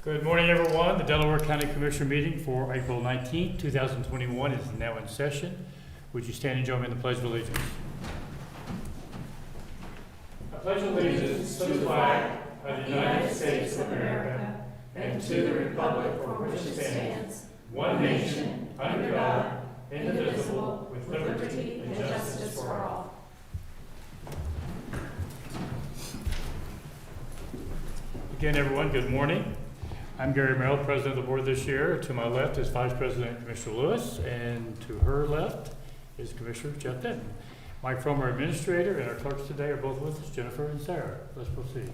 Good morning, everyone. The Delaware County Commissioner meeting for April 19, 2021 is now in session. Would you stand and join me in the Pledge of Allegiance? I pledge allegiance to the flag of the United States of America and to the republic for which it stands, one nation, under God, indivisible, with liberty and justice for all. Again, everyone, good morning. I'm Gary Merrill, President of the Board this year. To my left is Vice President Commissioner Lewis, and to her left is Commissioner Jeff Denton. Mike Fromer, Administrator, and our clerks today are both with us, Jennifer and Sarah. Let's proceed.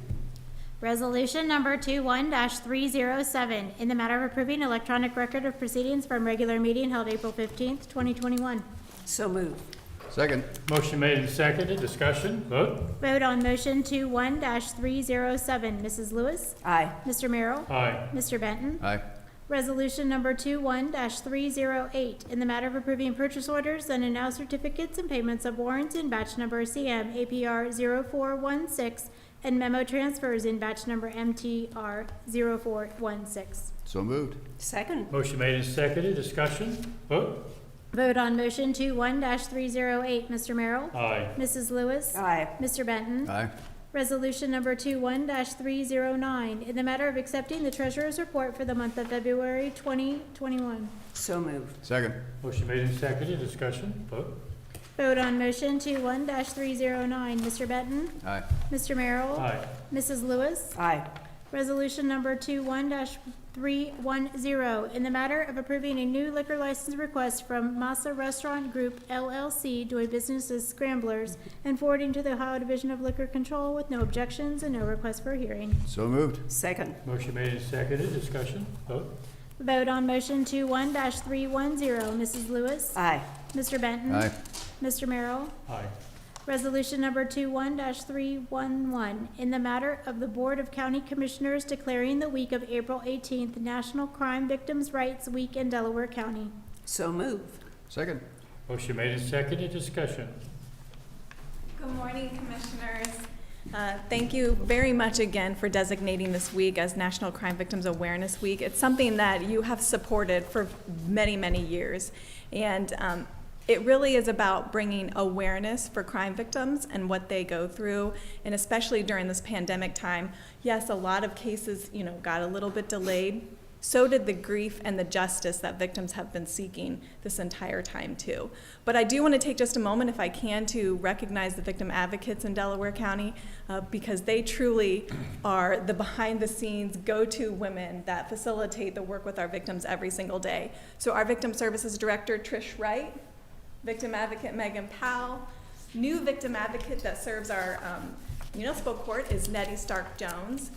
Resolution number 21-307, in the matter of approving electronic record of proceedings from regular meeting held April 15th, 2021. So moved. Second. Motion made and seconded. Discussion. Vote. Vote on motion 21-307. Mrs. Lewis? Aye. Mr. Merrill? Aye. Mr. Benton? Aye. Resolution number 21-308, in the matter of approving purchase orders and now certificates and payments of warrants in batch number CM APR 0416 and memo transfers in batch number MTR 0416. So moved. Second. Motion made and seconded. Discussion. Vote. Vote on motion 21-308. Mr. Merrill? Aye. Mrs. Lewis? Aye. Mr. Benton? Aye. Resolution number 21-309, in the matter of accepting the treasurer's report for the month of February 2021. So moved. Second. Motion made and seconded. Discussion. Vote. Vote on motion 21-309. Mr. Benton? Aye. Mr. Merrill? Aye. Mrs. Lewis? Aye. Resolution number 21-310, in the matter of approving a new liquor license request from Masa Restaurant Group LLC, doing business as Scramblers, and forwarding to the Ohio Division of Liquor Control with no objections and no request for a hearing. So moved. Second. Motion made and seconded. Discussion. Vote. Vote on motion 21-310. Mrs. Lewis? Aye. Mr. Benton? Aye. Mr. Merrill? Aye. Resolution number 21-311, in the matter of the Board of County Commissioners declaring the week of April 18th National Crime Victims' Rights Week in Delaware County. So moved. Second. Motion made and seconded. Discussion. Good morning, Commissioners. Thank you very much again for designating this week as National Crime Victims Awareness Week. It's something that you have supported for many, many years. And it really is about bringing awareness for crime victims and what they go through, and especially during this pandemic time. Yes, a lot of cases, got a little bit delayed. So did the grief and the justice that victims have been seeking this entire time too. But I do want to take just a moment, if I can, to recognize the victim advocates in Delaware County, because they truly are the behind-the-scenes go-to women that facilitate the work with our victims every single day. So our Victim Services Director, Trish Wright, Victim Advocate Megan Powell, new victim advocate that serves our municipal court is Nettie Stark-Jones.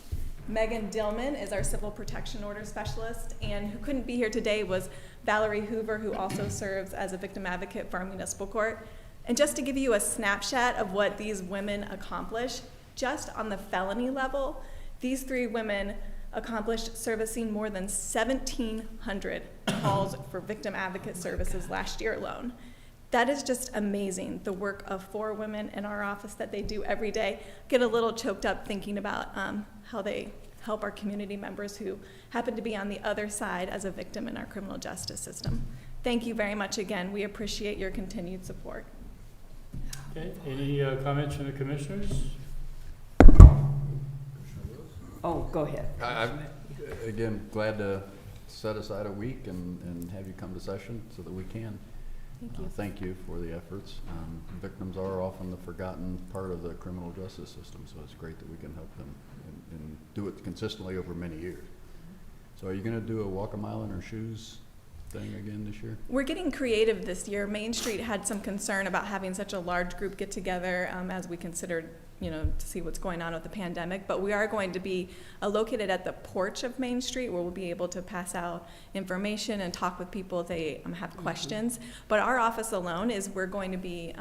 Megan Dillman is our Civil Protection Order Specialist, and who couldn't be here today was Valerie Hoover, who also serves as a victim advocate for our municipal court. And just to give you a snapshot of what these women accomplish, just on the felony level, these three women accomplished servicing more than 1,700 calls for victim advocate services last year alone. That is just amazing, the work of four women in our office that they do every day. Get a little choked up thinking about how they help our community members who happen to be on the other side as a victim in our criminal justice system. Thank you very much again. We appreciate your continued support. Okay. Any comments from the commissioners? Oh, go ahead. I'm, again, glad to set aside a week and have you come to session so that we can. Thank you. Thank you for the efforts. Victims are often the forgotten part of the criminal justice system, so it's great that we can help them and do it consistently over many years. So are you going to do a walk a mile in our shoes thing again this year? We're getting creative this year. Main Street had some concern about having such a large group get together as we considered, to see what's going on with the pandemic. But we are going to be located at the porch of Main Street, where we'll be able to pass out information and talk with people if they have questions. But our office alone we're going to be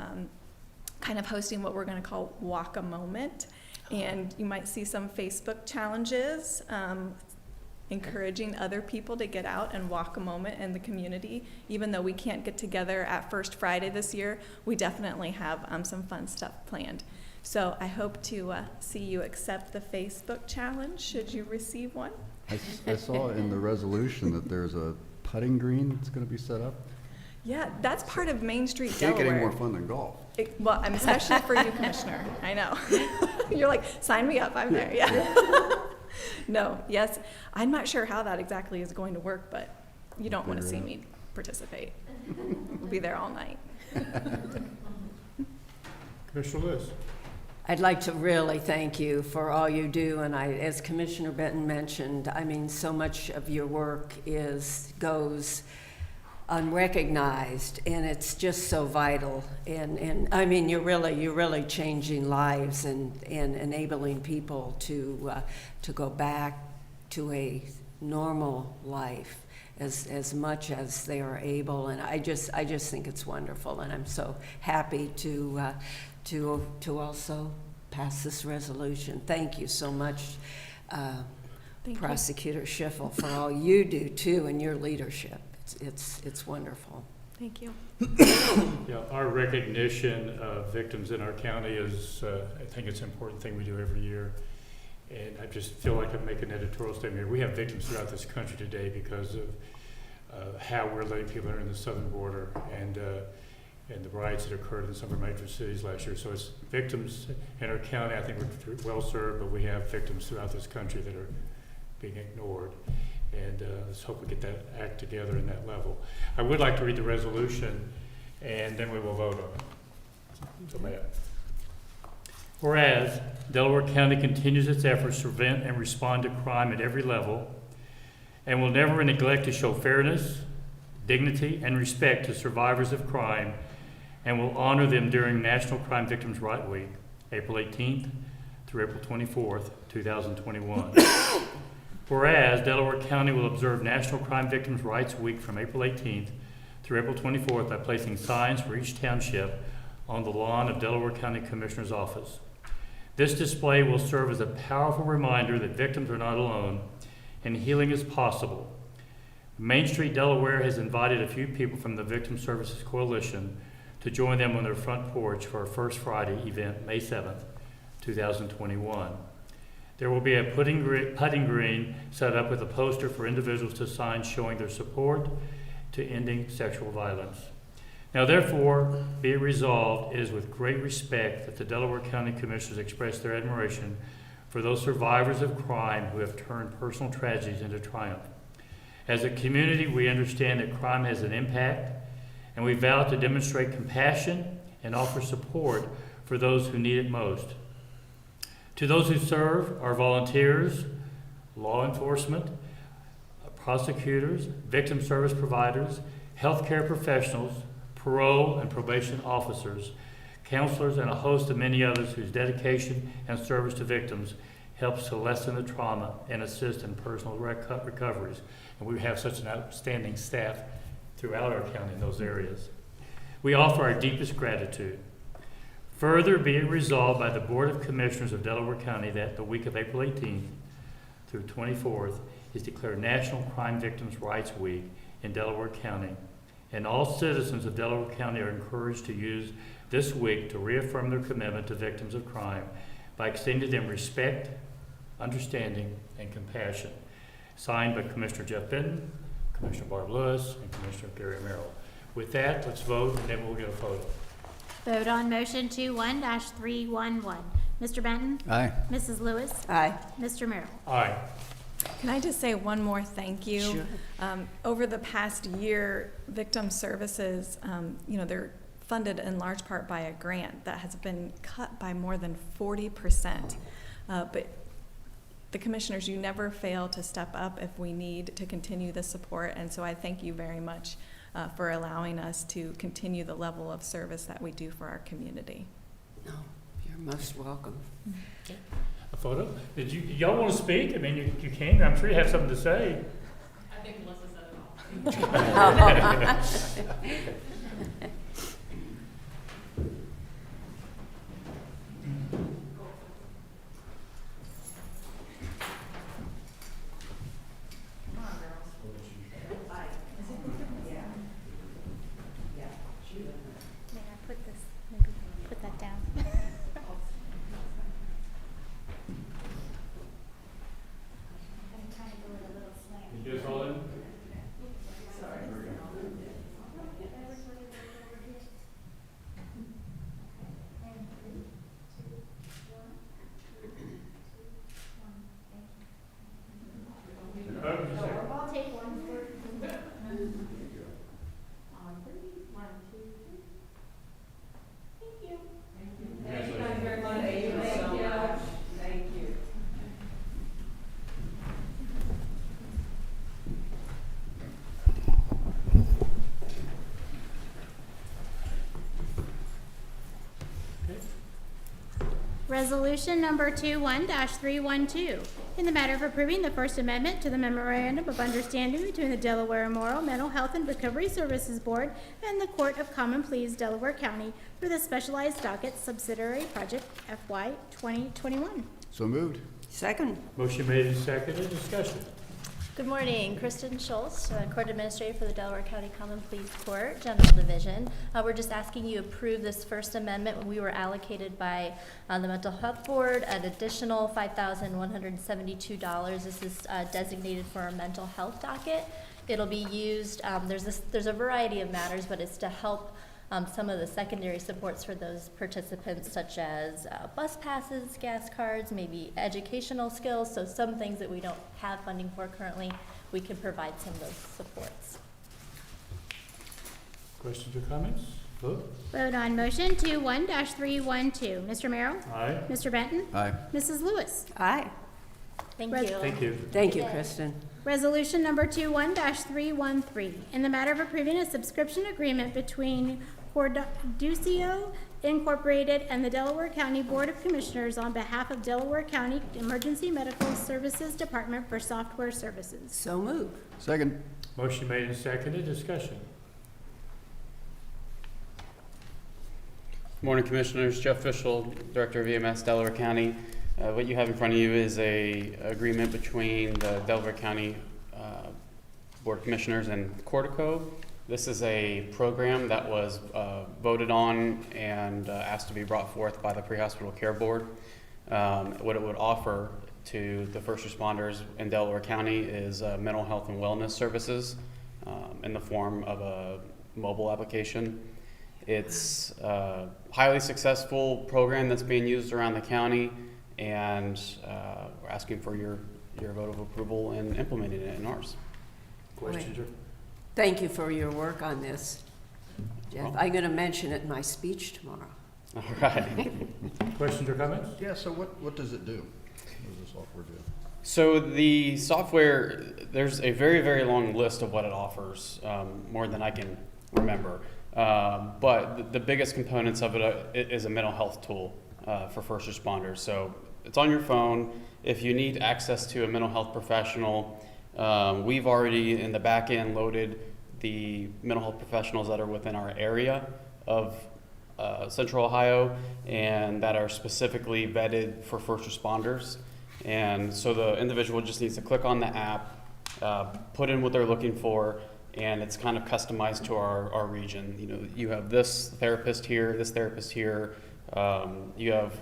kind of hosting what we're going to call Walk a Moment. And you might see some Facebook challenges, encouraging other people to get out and walk a moment in the community. Even though we can't get together at First Friday this year, we definitely have some fun stuff planned. So I hope to see you accept the Facebook challenge should you receive one. I saw in the resolution that there's a putting green that's gonna be set up. Yeah, that's part of Main Street, Can't get any more Delaware. fun than golf. Well, I'm especially for you, Commissioner. I know. You're like, sign me up. I'm there. Yeah. No, yes. I'm not sure how that exactly is going to work, but you don't want to see me participate. We'll be there all night. Commissioner Lewis. I'd like to really thank you for all you do, and as Commissioner Benton mentioned, I mean, so much of your work goes unrecognized, and it's just so vital. And I mean, you're really changing lives and enabling people to go back to a normal life as much as they are able. And I just think it's wonderful, and I'm so happy to also pass this resolution. Thank you so much, Thank you. Prosecutor Schiffel, for all you do too, and your leadership. It's wonderful. Thank you. Yeah, our recognition of victims in our county is, I think it's an important thing we do every year. And I just feel like I'm making an editorial statement here. We have victims throughout this country today because of how we're letting people enter the southern border and the riots that occurred in some of our major cities last year. So it's victims in our county. I think we're well served, but we have victims throughout this country that are being ignored. And let's hope we get that act together in that level. I would like to read the resolution, and then we will vote on it. So may I? Whereas Delaware County continues its efforts to prevent and respond to crime at every level, and will never neglect to show fairness, dignity, and respect to survivors of crime, and will honor them during National Crime Victims' Rights Week, April 18th through April 24th, 2021. Whereas Delaware County will observe National Crime Victims' Rights Week from April 18th through April 24th by placing signs for each township on the lawn of Delaware County Commissioner's Office. This display will serve as a powerful reminder that victims are not alone and healing is possible. Main Street, Delaware has invited a few people from the Victim Services Coalition to join them on their front porch for our First Friday event, May 7th, 2021. There will be a putting green set up with a poster for individuals to sign showing their support to ending sexual violence. Now therefore, be it resolved, it is with great respect that the Delaware County Commissioners express their admiration for those survivors of crime who have turned personal tragedies into triumph. As a community, we understand that crime has an impact, and we vow to demonstrate compassion and offer support for those who need it most. To those who serve, our volunteers, law enforcement, prosecutors, victim service providers, healthcare professionals, parole and probation officers, counselors, and a host of many others whose dedication and service to victims helps to lessen the trauma and assist in personal recoveries. And we have such an outstanding staff throughout our county in those areas. We offer our deepest gratitude. Further, be it resolved by the Board of Commissioners of Delaware County that the week of April 18th through 24th is declared National Crime Victims' Rights Week in Delaware County, and all citizens of Delaware County are encouraged to use this week to reaffirm their commitment to victims of crime by extending them respect, understanding, and compassion. Signed by Commissioner Jeff Benton, Commissioner Barb Lewis, and Commissioner Gary Merrill. With that, let's vote, and then we'll get a photo. Vote on motion 21-311. Mr. Benton? Aye. Mrs. Lewis? Aye. Mr. Merrill? Aye. Can I just say one more thank you? Sure. Over the past year, Victim Services, they're funded in large part by a grant that has been cut by more than 40%. But the commissioners, you never fail to step up if we need to continue the support, and so I thank you very much for allowing us to continue the level of service that we do for our community. No, you're most welcome. A photo? Did y'all want to speak? I mean, you can. I'm sure you have something to say. I think Melissa said it all. May I put this, maybe put that down? Resolution number 21-312, in the matter of approving the First Amendment to the Memorandum of Understanding between the Delaware Moral, Mental Health, and Recovery Services Board and the Court of Common Pleas, Delaware County, for the Specialized Docket Subsidiary Project FY 2021. So moved. Second. Motion made and seconded, discussion. Good morning, Kristen Schultz, Court Administrator for the Delaware County Common Pleas Court, General Division. We're just asking you approve this First Amendment. We were allocated by the Mental Health Board an additional $5,172. This is designated for a mental health docket. It'll be used, there's a variety of matters, but it's to help some of the secondary supports for those participants, such as bus passes, gas cards, maybe educational skills. So some things that we don't have funding for currently, we can provide some of those supports. Questions or comments? Vote. Vote on motion 21-312. Mr. Merrill? Aye. Mr. Benton? Aye. Mrs. Lewis? Aye. Thank Res- you. Thank you. Thank you, Kristen. Resolution number 21-313, in the matter of approving a subscription agreement between Corduroy Incorporated and the Delaware County Board of Commissioners on behalf of Delaware County Emergency Medical Services Department for software services. So moved. Second. Motion made and seconded, discussion. Morning, Commissioners. Jeff Fischel, Director of EMS, Delaware County. What you have in front of you is a agreement between the Delaware County Board of Commissioners and Cordico. This is a program that was voted on and asked to be brought forth by the Pre-Hospital Care Board. What it would offer to the first responders in Delaware County is mental health and wellness services in the form of a mobile application. It's a highly successful program that's being used around the county, and we're asking for your vote of approval and implementing it in ours. Questions or? Thank you for your work on this, Jeff. I'm going to mention it in my speech tomorrow. All right. Questions or comments? Yeah, so what does it do? What does the software do? So the software, there's a very, very long list of what it offers, more than I can remember. But the biggest components of it is a mental health tool for first responders. So it's on your phone. If you need access to a mental health professional, we've already in the back end loaded the mental health professionals that are within our area of Central Ohio and that are specifically vetted for first responders. And so the individual just needs to click on the app, put in what they're looking for, and it's kind of customized to our region. You know, you have this therapist here, you have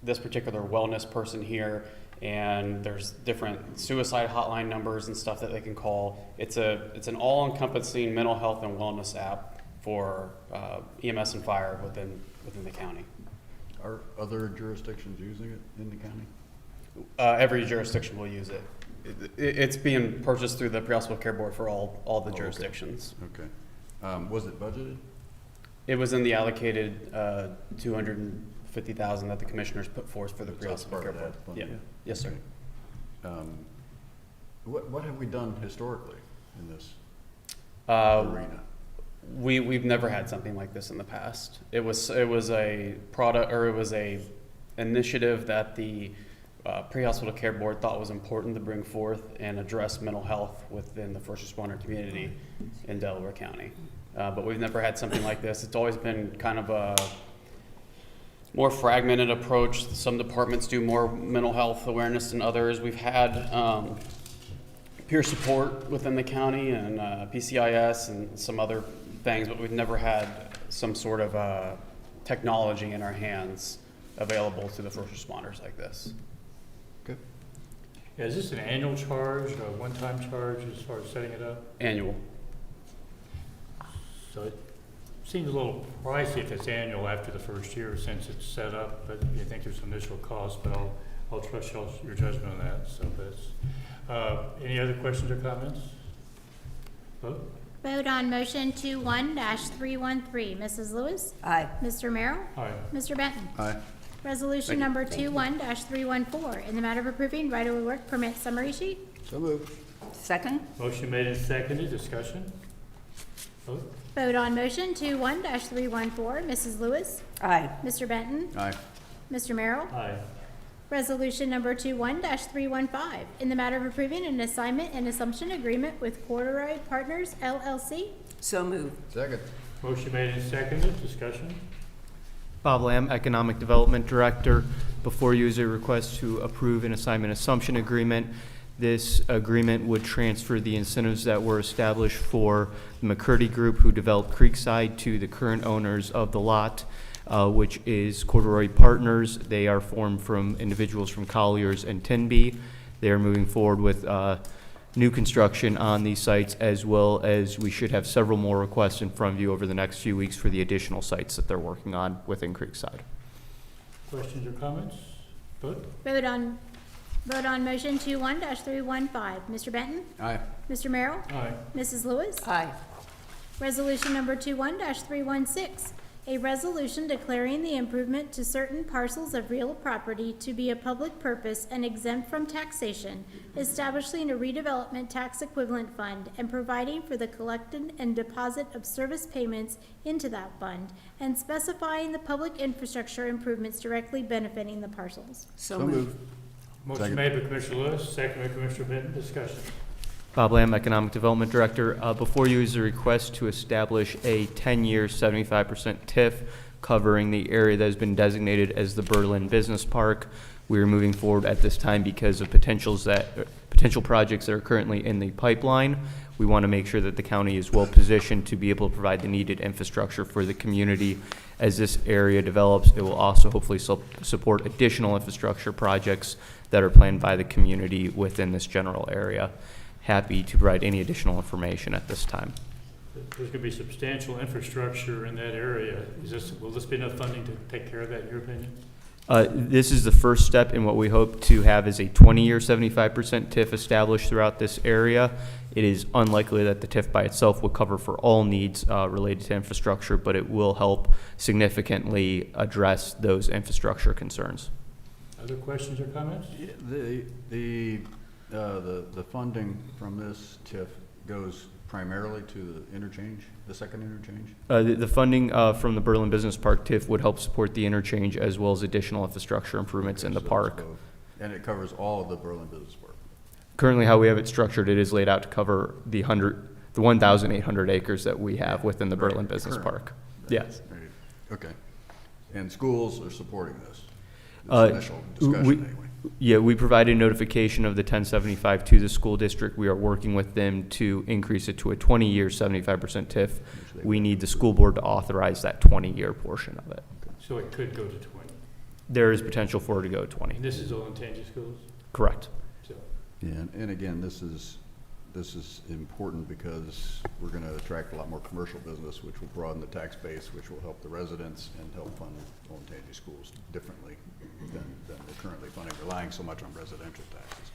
this particular wellness person here, and there's different suicide hotline numbers and stuff that they can call. It's an all-encompassing mental health and wellness app for EMS and fire within the county. Are other jurisdictions using it in the county? Every jurisdiction will use it. It's being purchased through the Pre-Hospital Care Board for all the jurisdictions. Okay. Was it budgeted? It was in the allocated $250,000 that the commissioners put forth for the So it's Pre-Hospital part Care of Board. that funding? Yeah. Yes, sir. What have we done historically in this Uh, arena? We've never had something like this in the past. It was a product, or it was a initiative that the Pre-Hospital Care Board thought was important to bring forth and address mental health within the first responder community in Delaware County. But we've never had something like this. It's always been kind of a more fragmented approach. Some departments do more mental health awareness than others. We've had peer support within the county and PCIS and some other things, but we've never had some sort of technology in our hands available to the first responders like this. Okay. Yeah, is this an annual charge or a one-time charge as far as setting it up? Annual. So it seems a little pricey if it's annual after the first year since it's set up, but you think there's some initial cost, but I'll trust your judgment on that. So that's, any other questions or comments? Vote. Vote on motion 21-313. Mrs. Lewis? Aye. Mr. Merrill? Aye. Mr. Benton? Aye. Resolution number 21-314, in the matter of approving right-of-way work permit summary sheet. So moved. Second? Motion made and seconded, discussion. Vote. Vote on motion 21-314, Mrs. Lewis. Aye. Mr. Benton. Aye. Mr. Merrill. Aye. Resolution number 21-315, in the matter of approving an assignment and assumption agreement with Corduroy Partners LLC. So moved. Second. Motion made and seconded, discussion. Bob Lamb, Economic Development Director. Before you is a request to approve an assignment assumption agreement. This agreement would transfer the incentives that were established for the McCurdy Group, who developed Creekside, to the current owners of the lot, which is Corduroy Partners. They are formed from individuals from Colliers and Tinby. They are moving forward with new construction on these sites, as well as we should have several more requests in front of you over the next few weeks for the additional sites that they're working on within Creekside. Questions or comments? Vote. Vote on motion 21-315, Mr. Benton. Aye. Mr. Merrill. Aye. Mrs. Lewis. Aye. Resolution number 21-316, a resolution declaring the improvement to certain parcels of real property to be a public purpose and exempt from taxation, establishing a redevelopment tax equivalent fund and providing for the collection and deposit of service payments into that fund, and specifying the public infrastructure improvements directly benefiting the parcels. So moved. Motion Second. made by Commissioner Lewis, second by Commissioner Benton, discussion. Bob Lamb, Economic Development Director. Before you is a request to establish a 10-year 75% TIF covering the area that has been designated as the Berlin Business Park. We are moving forward at this time because of potential projects that are currently in the pipeline. We want to make sure that the county is well positioned to be able to provide the needed infrastructure for the community. As this area develops, it will also hopefully support additional infrastructure projects that are planned by the community within this general area. Happy to provide any additional information at this time. There's going to be substantial infrastructure in that area. Will this be enough funding to take care of that, in your opinion? This is the first step in what we hope to have is a 20-year 75% TIF established throughout this area. It is unlikely that the TIF by itself will cover for all needs related to infrastructure, but it will help significantly address those infrastructure concerns. Other questions or comments? Yeah, the funding from this TIF goes primarily to the interchange, the second interchange? The funding from the Berlin Business Park TIF would help support the interchange as well as additional infrastructure improvements in the So park. it's both. And it covers all of the Berlin Business Park. Currently, how we have it structured, it is laid out to cover the 1,800 acres that we have within the Berlin Business Current. Park. Yes. Okay. And schools are supporting this Uh, initial discussion we- anyway. Yeah, we provided notification of the 1075 to the school district. We are working with them to increase it to a 20-year 75% TIF. We need the school board to authorize that 20-year portion of it. So it could go to 20. There is potential for it to go to 20. And this is all in Tangy schools? Correct. So, Yeah, and again, this is important because we're going to attract a lot more commercial business, which will broaden the tax base, which will help the residents and help fund Olentangy schools differently than they're currently funding, relying so much on residential taxes.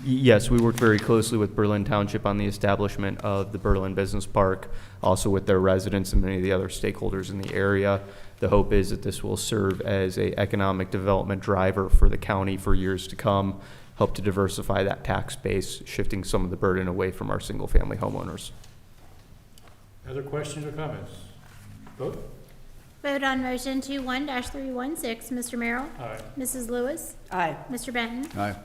Yes, we worked very closely with Berlin Township on the establishment of the Berlin Business Park, also with their residents and many of the other stakeholders in the area. The hope is that this will serve as an economic development driver for the county for years to come, help to diversify that tax base, shifting some of the burden away from our single-family homeowners. other questions or comments? Vote. Vote on motion 21-316, Mr. Merrill. Aye. Mrs. Lewis. Aye. Mr. Benton. Aye.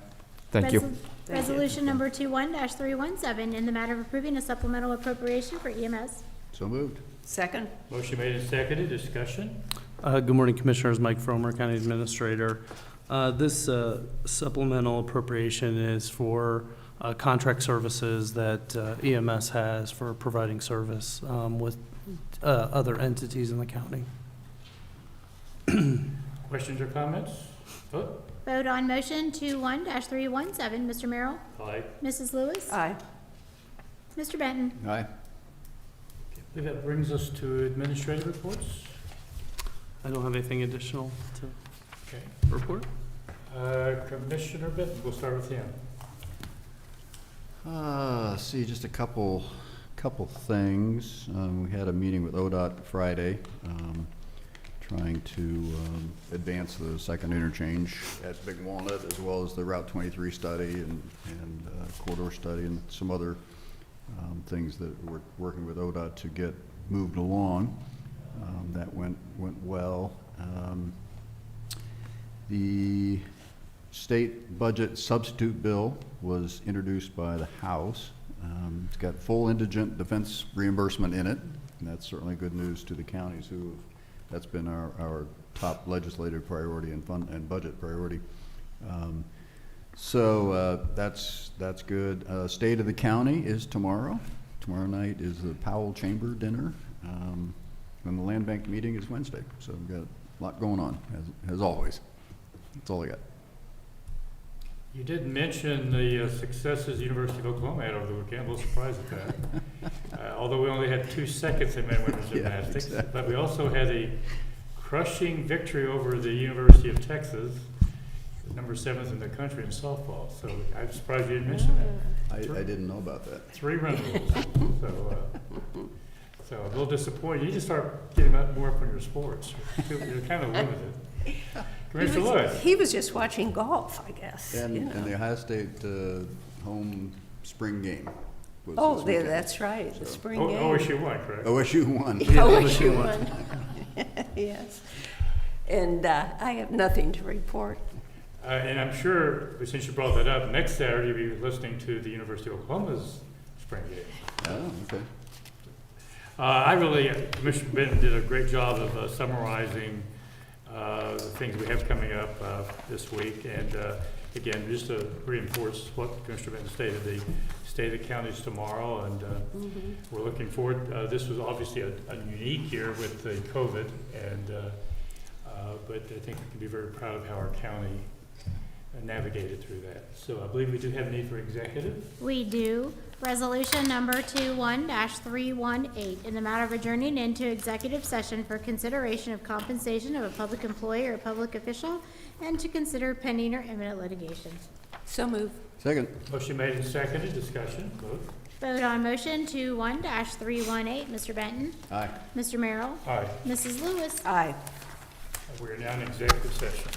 Thank you. Thank you. Resolution number 21-317, in the matter of approving a supplemental appropriation for EMS. So moved. Second? Motion made and seconded, discussion. Good morning, Commissioners. Mike Fromer, County Administrator. This supplemental appropriation is for contract services that EMS has for providing service with other entities in the county. Questions or comments? Vote. Vote on motion 21-317, Mr. Merrill. Aye. Mrs. Lewis. Aye. Mr. Benton. Aye. I believe that brings us to administrative reports. I don't have anything additional to Okay. report. Commissioner Benton, we'll start with him. See, just a couple things. We had a meeting with ODOT Friday, trying to advance the second interchange at Big Walnut, as well as the Route 23 study and corridor study and some other things that we're working with ODOT to get moved along. That went well. The state budget substitute bill was introduced by the House. It's got full indigent defense reimbursement in it, and that's certainly good news to the counties that's been our top legislative priority and budget priority. So that's good. State of the county is tomorrow. Tomorrow night is the Powell Chamber dinner, and the Land Bank meeting is Wednesday. So we've got a lot going on, as always. That's all I got. You did mention the successes the University of Oklahoma had over the weekend. A little surprised at that. Although we only had 2 seconds in men and women's gymnastics, exactly. but we also had a crushing victory over the University of Texas, number 7th in the country in softball. So I'm surprised you didn't mention that. I didn't know about that. 3-run rules. So a little disappointed. You need to start getting more up on your sports. You're kind of limited. Commissioner Lewis. He was just watching golf, I guess. And the Ohio State home spring game was Oh, this weekend. that's right, the So- spring game. OSU won, correct? OSU won. OSU won. Yes. And I have nothing to report. And I'm sure, since you brought that up, next Saturday you'll be listening to the University of Oklahoma's spring game. Oh, okay. Commissioner Benton did a great job of summarizing the things we have coming up this week. And again, just to reinforce what Commissioner Benton stated, the state of the counties tomorrow, and we're looking forward. This was obviously a unique year with the COVID, and but I think we can be very proud of how our county navigated through that. So I believe we do have a need for executive. We do. Resolution number 21-318, in the matter of adjourning into executive session for consideration of compensation of a public employee or a public official, and to consider pending or imminent litigation. So move. Second. Motion made and seconded. Discussion. Vote. Vote on motion 21-318. Mr. Benton? Aye. Mr. Merrill? Aye. Mrs. Lewis? Aye. We are now in executive session.